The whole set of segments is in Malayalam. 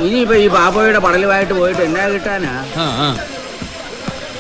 ഇനിയിപ്പോ ഈ പാപ്പോയുടെ പടലുമായിട്ട് പോയിട്ട് എന്നാ കിട്ടാനാ?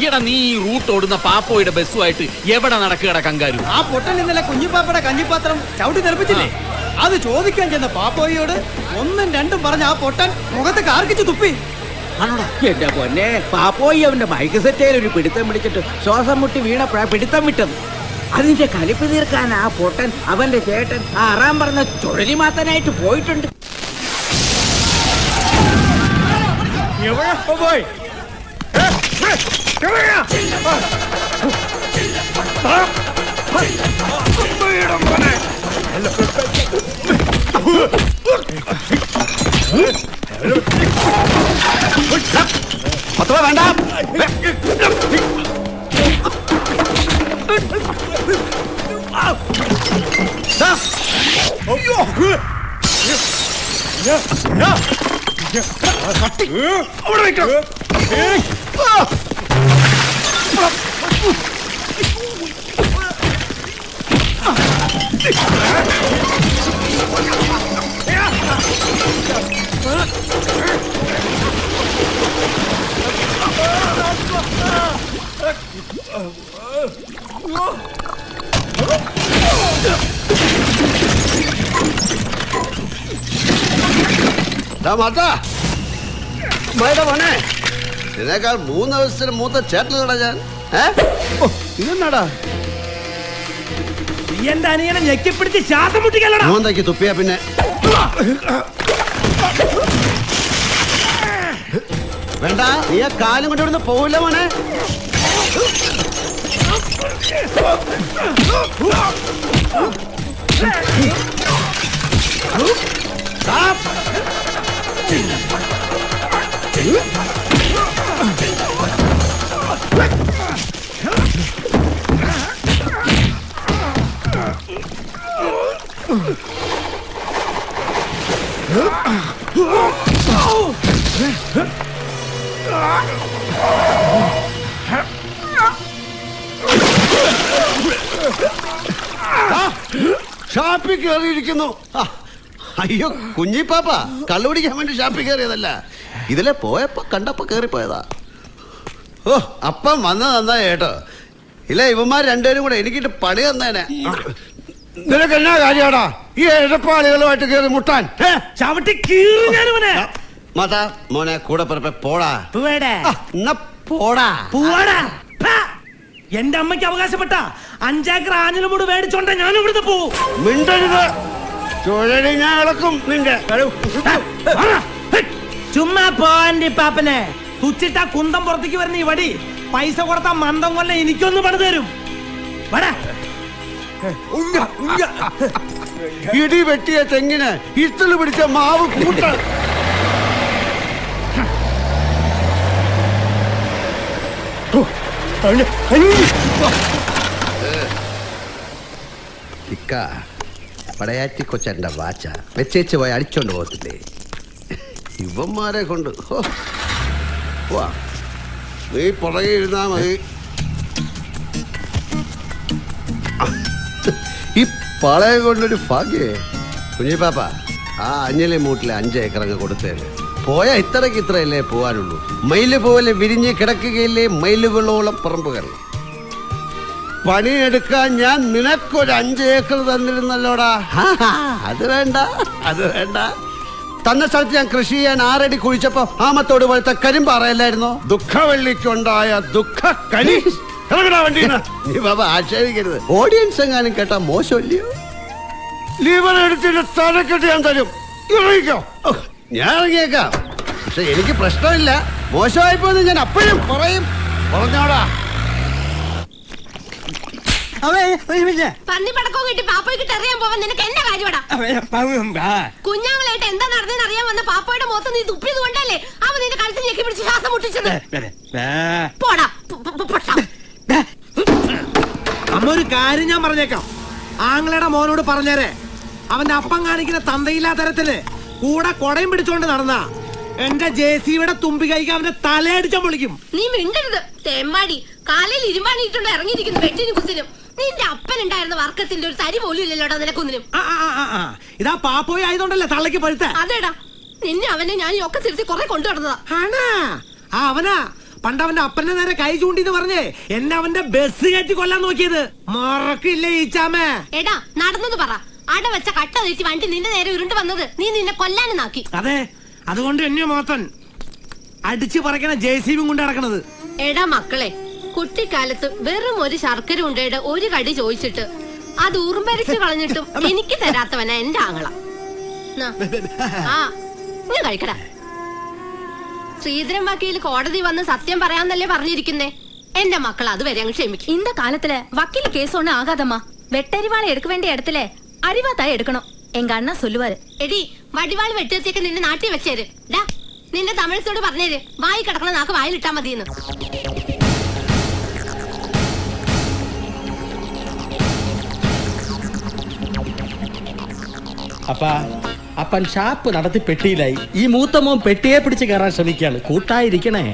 ഈടാ നീ റൂട്ട് ഓടുന്ന പാപ്പോയുടെ ബസ്സുമായിട്ട് എവിടെ നടക്കുകട കങ്കാരു? ആ പൊട്ടൻ ഇന്നലെ കുഞ്ഞിപ്പാപ്പയുടെ കഞ്ഞിപ്പാത്രം ചവിട്ടി തെറിപ്പിച്ചില്ലേ? അത് ചോദിക്കാൻ ചെന്ന പാപ്പോയോട് ഒന്നും രണ്ടും പറഞ്ഞ ആ പൊട്ടൻ മുഖത്ത് കാർക്കിച്ച് തുപ്പി. എന്റെ പൊന്നെ, പാപ്പോയി അവന്റെ ബൈക്ക് സെറ്റയിൽ ഒരു പിടുത്തം പിടിച്ചിട്ട് ശ്വാസം മുട്ടി വീണപ്പോഴാ പിടുത്തം വിട്ടത്. അതിന്റെ കലിപ്പ് തീർക്കാൻ ആ പൊട്ടൻ അവന്റെ ചേട്ടൻ ആ അറാൻ പറഞ്ഞ ചുഴലി മാത്താനായിട്ട് പോയിട്ടുണ്ട്. അത്ര വേണ്ട. മോനെ, ഇതിനേക്കാൾ 3 ദിവസത്തിന് മൂത്ത ചേട്ടനടാ ഞാൻ. ഇതെന്നാടാ എന്റെ അനിയനെ ഞെക്കിപ്പിടിച്ച് ശ്വാസം മുട്ടിക്കല്ലടാ. മൂന്നേക്ക് തുപ്പിയാ പിന്നെ വേണ്ട. നീ ആ കാലം കൊണ്ട് ഇവിടുന്ന് പോവില്ല മോനെ. ഷാപ്പിൽ കയറിയിരിക്കുന്നു. അയ്യോ കുഞ്ഞിപ്പാപ്പ, കള്ളുപിടിക്കാൻ വേണ്ടി ഷാപ്പിൽ കയറിയതല്ല, ഇതിലെ പോയപ്പോ കണ്ടപ്പോ കയറിപ്പോയതാ. ഓ, അപ്പം വന്നത് നന്നായി കേട്ടോ. ഇല്ല, ഇവന്മാർ രണ്ടുപേരും കൂടെ എനിക്കിട്ട് പണി തന്നേനെ. നിനക്ക് എന്നാ കാര്യാടാ ഈ എഴുപ്പാളികളുമായിട്ട് കയറി മുട്ടാൻ? മാതാ മോനെ, കൂടെ പറപ്പ പോടാ. പോടാ. എന്റെ അമ്മയ്ക്ക് അവകാശപ്പെട്ട 5 ഏക്കർ ആഞ്ഞിലമൂട് മേടിച്ചോണ്ട ഞാൻ ഇവിടുന്ന് പോവും. മിണ്ടരുത്, ചുഴലി ഞാൻ ഇളക്കും നിന്റെ. ചുമ്മാ പോവാൻ്റെ പാപ്പനെ. തുച്ചിട്ട കുന്തം പുറത്തേക്ക് വരുന്ന ഈ വടി പൈസ കൊടുത്ത മന്ദം കൊല്ല എനിക്കൊന്ന് പണി തരും. ഇടി വെട്ടിയ തെങ്ങിന് ഇത്തല് പിടിച്ച മാവ് കൂട്ട. പടയാറ്റി കൊച്ചന്റെ വാച്ച വെച്ചേച്ച് പോയി അടിച്ചോണ്ട് പോകത്തില്ലേ ഇവന്മാരെ കൊണ്ട്? നീ പുറകെ ഇരുന്നാ മതി. ഈ പാളയെ കൊണ്ടൊരു ഭാഗ്യേ. കുഞ്ഞിപ്പാപ്പ, ആ അഞ്ഞലി മൂട്ടിലെ 5 ഏക്കർ അങ്ങ് കൊടുത്തേര്. പോയാ ഇത്രയ്ക്ക് ഇത്രയല്ലേ പോവാനുള്ളൂ. മയില് പോലെ വിരിഞ്ഞ് കിടക്കുകയില്ലേ മയിലുകളോളം പറമ്പുകൾ. പണിയെടുക്കാൻ ഞാൻ നിനക്കൊരു 5 ഏക്കർ തന്നിരുന്നല്ലോടാ. അത് വേണ്ട, അത് വേണ്ട. തന്ന സ്ഥലത്ത് ഞാൻ കൃഷി ചെയ്യാൻ 6 അടി കുഴിച്ചപ്പോ ആമത്തോട് പോലത്തെ കരിമ്പാറയല്ലായിരുന്നോ? ദുഃഖവെള്ളിക്കുണ്ടായ ദുഃഖക്കനി. നീ ബാബ ആക്ഷേപിക്കരുത്. ഓഡിയൻസ് എങ്ങാനും കേട്ടാ മോശമല്ലയോ? ലീവർ എടുത്തിട്ട് തലക്കെട്ട് ഞാൻ തരും. ഇറങ്ങിക്കോ. ഞാൻ ഇറങ്ങിയേക്കാം, പക്ഷെ എനിക്ക് പ്രശ്നമില്ല. മോശമായിപ്പോന്ന് ഞാൻ അപ്പോഴും പറയും. പറഞ്ഞോടാ. കുഞ്ഞാമലായിട്ട് എന്താ നടന്നതെന്ന് അറിയാൻ വന്ന പാപ്പയുടെ മുഖത്ത് നീ തുപ്പിയത് കൊണ്ടല്ലേ അവൻ നിന്റെ കഴുത്ത് ഞെക്കി പിടിച്ച് ശ്വാസം മുട്ടിച്ചത്. അമ്മ ഒരു കാര്യം ഞാൻ പറഞ്ഞേക്കാം. ആങ്ങളയുടെ മോനോട് പറഞ്ഞേരെ, അവന്റെ അപ്പം കാണിക്കുന്ന തന്തയില്ലാ തരത്തില് കൂടെ കൊടയും പിടിച്ചോണ്ട് നടന്ന എന്റെ ജെസിയുടെ തുമ്പി കൈക്ക് അവന്റെ തലയടിച്ചാൻ വിളിക്കും. നീ മിണ്ടരുത് തെമ്മാടി. കാലിൽ ഇരുമ്പാണിയിട്ടുണ്ട് ഇറങ്ങിയിരിക്കുന്നു വെട്ടിനും കുത്തിനും. നിന്റെ അപ്പൻ ഉണ്ടായിരുന്ന വർക്കത്തിന്റെ ഒരു തരി പോലും ഇല്ലല്ലോടാ നിനക്കൊന്നിനും. ഇതാ പാപ്പോയി ആയതുകൊണ്ടല്ലേ തള്ളക്ക് പഴുത്ത. അതേടാ, നിന്നെ അവനെ ഞാൻ ഈ ഒക്കെ തിരുത്തി കുറെ കൊണ്ടുവന്നതാ. ആണാ? ആ അവനാ പണ്ട് അവന്റെ അപ്പന്റെ നേരെ കൈ ചൂണ്ടിന്ന് പറഞ്ഞേ എന്നെ അവന്റെ ബസ് കയറ്റി കൊല്ലാൻ നോക്കിയത്. മറക്കില്ലേ ഈച്ചാമേ? എടാ നടന്നത് പറ. അട വെച്ച കട്ട നീട്ടി വണ്ടി നിന്റെ നേരെ ഉരുണ്ട് വന്നത് നീ നിന്നെ കൊല്ലാനും നാക്കി. അതെ, അതുകൊണ്ട് എന്നെ മാത്രം അടിച്ചു പറക്കണ JCB കൊണ്ട് നടക്കണത്. എടാ മക്കളെ, കുട്ടിക്കാലത്ത് വെറും ഒരു ശർക്കര ഉണ്ടയുടെ ഒരു കടി ചോദിച്ചിട്ട് അത് ഉറുമ്പരിച്ചു കളഞ്ഞിട്ടും എനിക്ക് തരാത്തവനാ എന്റെ ആങ്ങള. ആ ഞാൻ കഴിക്കടാ. ശ്രീധരൻ വക്കീൽ കോടതി വന്ന് സത്യം പറയാന്നല്ലേ പറഞ്ഞിരിക്കുന്നേ. എന്റെ മക്കൾ അതുവരെ അങ്ങ് ക്ഷമിക്കും. இந்த காலத்துல வக்கீல் கேஸ் ஒண்ணு ஆகாதம்மா. வெட்டறிவாளை எடுக்க வேண்டிய இடத்துல அறிவாத்தாய் எடுக்கணும். எங்க அண்ணா சொல்லுவாரு. എടി വടിവാള് വെട്ടിയൊക്കെ നിന്നെ നാട്ടി വെച്ചേര്. ഡാ നിന്റെ തമിഴത്തോട് പറഞ്ഞേര് വായി കിടക്കണ നാക്ക് വായിലിട്ടാ മതിയെന്ന്. അപ്പൻ ഷാപ്പ് നടത്തി പെട്ടിയിലായി. ഈ മൂത്തമോൻ പെട്ടിയെ പിടിച്ച് കയറാൻ ശ്രമിക്കാണ്. കൂട്ടായിരിക്കണേ,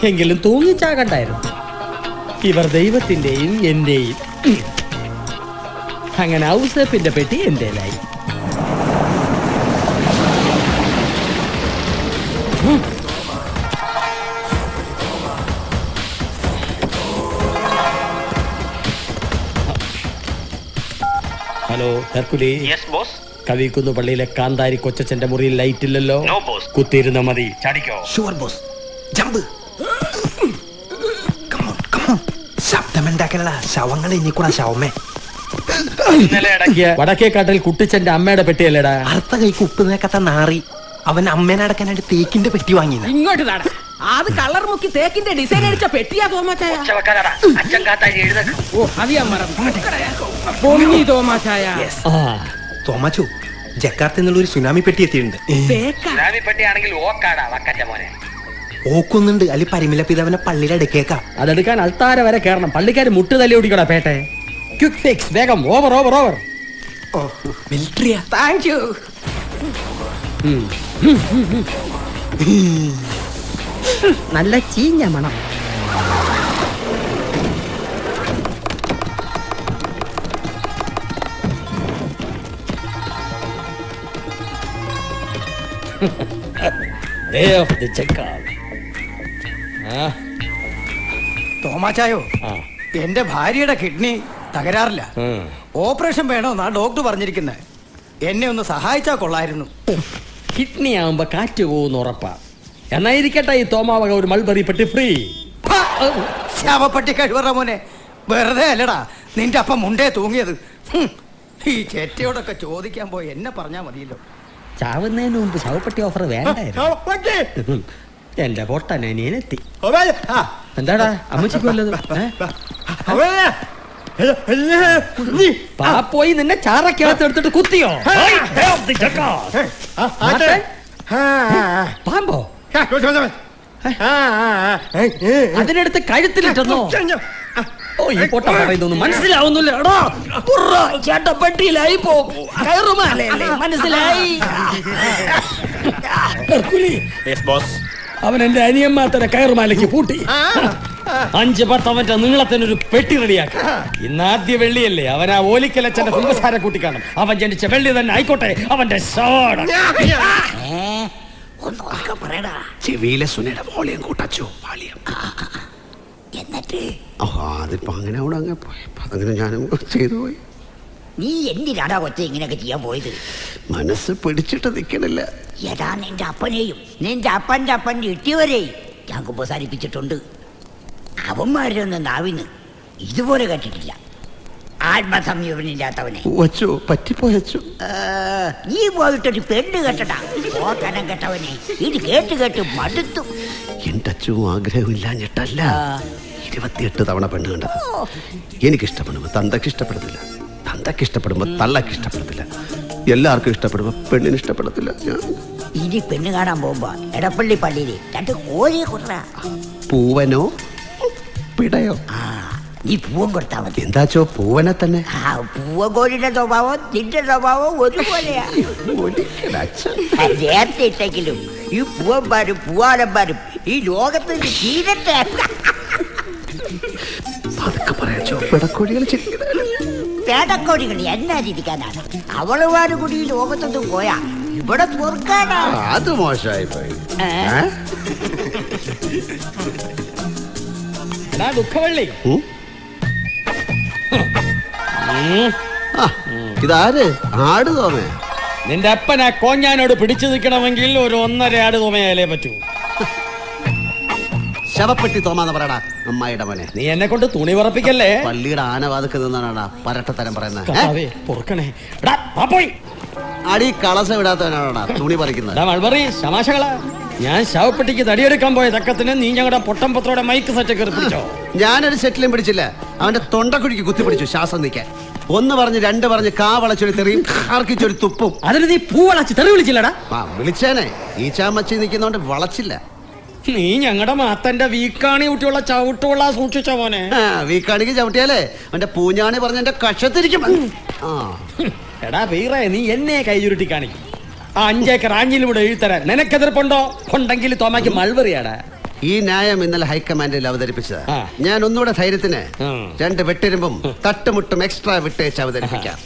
എങ്കിലും തൂങ്ങിച്ചാകണ്ടായിരുന്നു. ഇവർ ദൈവത്തിന്റെയും എന്റെയും. അങ്ങനെ ഔസേപ്പിന്റെ പെട്ടി എന്റേലായി. ഹലോ ഹെർക്കുലി. കവിക്കുന്ന് പള്ളിയിലെ കാന്താരി കൊച്ചച്ഛന്റെ മുറിയിൽ ലൈറ്റ് ഇല്ലല്ലോ. കുത്തിയിരുന്ന മതി. ചാടിക്കോ. വടക്കേക്കാട്ടിൽ കുട്ടിച്ചന്റെ അമ്മയുടെ പെട്ടിയല്ലേടാ? അർത്ഥ കൈക്ക് ഉപ്പ് നേക്കത്ത നാറി അവൻ അമ്മേനെ അടക്കാനായിട്ട് തേക്കിന്റെ പെട്ടി വാങ്ങി. ഇങ്ങോട്ട് നട. അത് കളർ മുക്കി തേക്കിന്റെ ഡിസൈൻ അടിച്ച പെട്ടിയാ തോമാച്ചായ. ഓ അത് ഞാൻ മറന്നു. തോമാച്ചായ തോമാച്ചു, ജക്കാർത്ത് എന്നുള്ള ഒരു സുനാമി പെട്ടി എത്തിയിട്ടുണ്ട്. ഓക്കുന്നുണ്ട് അല്ലെ പരിമില പിതാവിനെ പള്ളിയിൽ അടുക്കേക്കാം. അതെടുക്കാൻ അൾത്താര വരെ കയറണം. പള്ളിക്കാര് മുട്ട് തല്ലി ഓടിക്കടാ പേട്ടെ. ക്വിക്ക് ഫിക്സ്, വേഗം. Over over over. മിലിറ്ററിയാ? Thank you. നല്ല ചീഞ്ഞ മണം. തോമാച്ചായോ, എന്റെ ഭാര്യയുടെ കിഡ്നി തകരാറില്ല. ഓപ്പറേഷൻ വേണമെന്നാ ഡോക്ടർ പറഞ്ഞിരിക്കുന്നത്. എന്നെ ഒന്ന് സഹായിച്ചാ കൊള്ളായിരുന്നു. കിഡ്നി ആവുമ്പോ കാറ്റ് പോകുന്ന ഉറപ്പാ. എന്നായിരിക്കട്ടെ ഈ തോമാവക ഒരു മൾബറി പെട്ടി ഫ്രീ. ശവപ്പെട്ടി കഴിവറ മോനെ, വെറുതെ അല്ലടാ നിന്റെ അപ്പം മുണ്ടേ തൂങ്ങിയത്. ഈ ചേറ്റയോടൊക്കെ ചോദിക്കാൻ പോയി എന്നെ പറഞ്ഞാ മതിയല്ലോ. ചാവുന്നതിന് മുമ്പ് ശവപ്പെട്ടി ഓഫർ വേണ്ടായിരുന്നു. എന്റെ പൊട്ടനെത്തി. എന്താടാ അമ്മച്ചിക്ക് വല്ലതും? പാപ്പോയി നിന്നെ ചാറക്കകത്ത് എടുത്തിട്ട് കുത്തിയോ? പാമ്പോ? അതിനടുത്ത് കഴുത്തിലിട്ടെന്നോ? ഓ ഈ പൊട്ട പറയുന്നൊന്നും മനസ്സിലാവുന്നില്ല. ചേട്ട പെട്ടിയിലായി പോകും. കയറുമാലല്ലേ? മനസ്സിലായി. അവൻ എന്റെ അനിയന്മാത്തനെ കയറുമാലയ്ക്ക് പൂട്ടി 5-10 അവന്റെ നീളത്തിനൊരു പെട്ടി റെഡിയാക്കി. ഇന്നാദ്യ വെള്ളിയല്ലേ? അവൻ ആ ഓലിക്കലച്ചന്റെ കുമ്പസാര കൂട്ടി കാണും. അവൻ ജനിച്ച വെള്ളി തന്നെ ആയിക്കോട്ടെ അവന്റെ ഷോട. ചെവിയിലെ സുനയുടെ വോളിയം കൂട്ടച്ചു. എന്നിട്ട് അതിപ്പോ അങ്ങനെ അവിടെ അങ്ങ് പോയപ്പോ അതങ്ങനെ ഞാനും ചെയ്തു പോയി. നീ എന്തിനാടാ കൊച്ചെ ഇങ്ങനെയൊക്കെ ചെയ്യാൻ പോയത്? മനസ്സ് പിടിച്ചിട്ട് നിൽക്കണില്ല. ഏതാ നിന്റെ അപ്പനെയും നിന്റെ അപ്പന്റെ അപ്പന്റെ ഇട്ടിയവരെയും ഞാൻ കുമ്പസാരിപ്പിച്ചിട്ടുണ്ട്. അവന്മാരൊന്നും നാവിന്ന് ഇതുപോലെ കേട്ടിട്ടില്ല. ആത്മസംയമനില്ലാത്തവനെ വച്ചു പറ്റിപ്പോയച്ചു. നീ പോയിട്ടൊരു പെണ്ണ് കേട്ടടാ. ഓക്കനം കേട്ടവനെ ഇത് കേട്ട് കേട്ട് മടുത്തു. എന്റെ അച്ഛനും ആഗ്രഹമില്ലാഞ്ഞിട്ടല്ല 28 തവണ പെണ്ണ് കണ്ടത്. എനിക്കിഷ്ടപ്പെടുമ്പോ തന്തക്ക് ഇഷ്ടപ്പെടുന്നില്ല, തന്തക്ക് ഇഷ്ടപ്പെടുമ്പോ തള്ളക്ക് ഇഷ്ടപ്പെടത്തില്ല, എല്ലാവർക്കും ഇഷ്ടപ്പെടുമ്പോ പെണ്ണിന് ഇഷ്ടപ്പെടത്തില്ല. ഇനി പെണ്ണ് കാണാൻ പോകുമ്പോ എടപ്പള്ളി പള്ളിയില് 2 കോഴിയെ കൊടുറ. പൂവനോ പിടയോ? നീ പൂവൻ കൊടുത്താ മതി. എന്താച്ചോ പൂവനെ തന്നെ? പൂവൻ കോഴിയുടെ സ്വഭാവം നിന്റെ സ്വഭാവം ഒരുപോലെയാ. നേരത്തെ ഇട്ടെങ്കിലും ഈ പൂവന്മാരും പൂവാലന്മാരും ഈ ലോകത്ത് തീരട്ടെ. അതൊക്കെ പറയാച്ചോ. പിടക്കോഴികൾ പേടക്കോഴികൾ എന്നാ ചിരിക്കാനാണ്? അവളുമാര് കൂടി ഈ ലോകത്തൊന്നും പോയാ ഇവിടെ പൊറുക്കാനാ. അത് മോശമായി പോയി. എടാ ദുഃഖവള്ളി, ഇതാര്? ആട് തോമേ? നിന്റെ അപ്പൻ ആ കോഞ്ഞാനോട് പിടിച്ചു നിൽക്കണമെങ്കിൽ ഒരു 1.5 ആട് തോമയാലേ പറ്റൂ. ശവപ്പെട്ടി തോമാന്ന് പറയടാ അമ്മായിയുടെ മോനെ. നീ എന്നെ കൊണ്ട് തുണി പറപ്പിക്കല്ലേ. പള്ളിയുടെ ആനവാദക്ക് നിന്നാടാ പരട്ടത്തരം പറയുന്നത്. പൊറുക്കണേ. എടാ പാപ്പോയ്, അടി കളസ വിടാത്തവനാണോടാ തുണി പറിക്കുന്നത്. മൾബറി തമാശകളാ. ഞാൻ ശവപ്പെട്ടിക്ക് തടിയെടുക്കാൻ പോയ തക്കത്തിന് നീ ഞങ്ങളുടെ പൊട്ടംപത്രോടെ മൈക്ക് സെറ്റ് കയറി പിടിച്ചോ. ഞാനൊരു സെറ്റിലും പിടിച്ചില്ല. അവന്റെ തൊണ്ടക്കുഴിക്ക് കുത്തിപ്പിടിച്ചു ശ്വാസം നിൽക്കാൻ. 1 പറഞ്ഞ് 2 പറഞ്ഞ് കാ വളച്ചൊരു തെറിയും ആർക്കിച്ചൊരു തുപ്പും. അതിന് നീ പൂ വളച്ച് തെറി വിളിച്ചില്ലടാ. വിളിച്ചേനെ, ഈ ചാമച്ചി നിൽക്കുന്നോണ്ട് വളച്ചില്ല. നീ ഞങ്ങളുടെ മാത്തന്റെ വീക്കാണി കുട്ടിയുള്ള ചവിട്ടുള്ള സൂക്ഷിച്ച മോനെ. വീക്കാണിക്ക് ചവിട്ടിയാലേ അവന്റെ പൂഞ്ഞാണി പറഞ്ഞ എന്റെ കഷത്തിരിക്കും. എടാ വീറേ, നീ എന്നെ കൈ ചുരുട്ടി കാണിക്കും. ആ 5 ഏക്കർ ആഞ്ഞിലൂടെ എഴുത്തരാൻ നിനക്കെതിർപ്പുണ്ടോ? ഉണ്ടെങ്കിൽ തോമാക്ക് മൾവറിയാടാ. ഈ ന്യായം ഇന്നലെ ഹൈക്കമാൻഡിൽ അവതരിപ്പിച്ചത്. ഞാൻ ഒന്നുകൂടെ ധൈര്യത്തിന് 2 വെട്ടിരുമ്പും തട്ടുമുട്ടും എക്സ്ട്രാ വിട്ടേച്ച് അവതരിപ്പിക്കാം.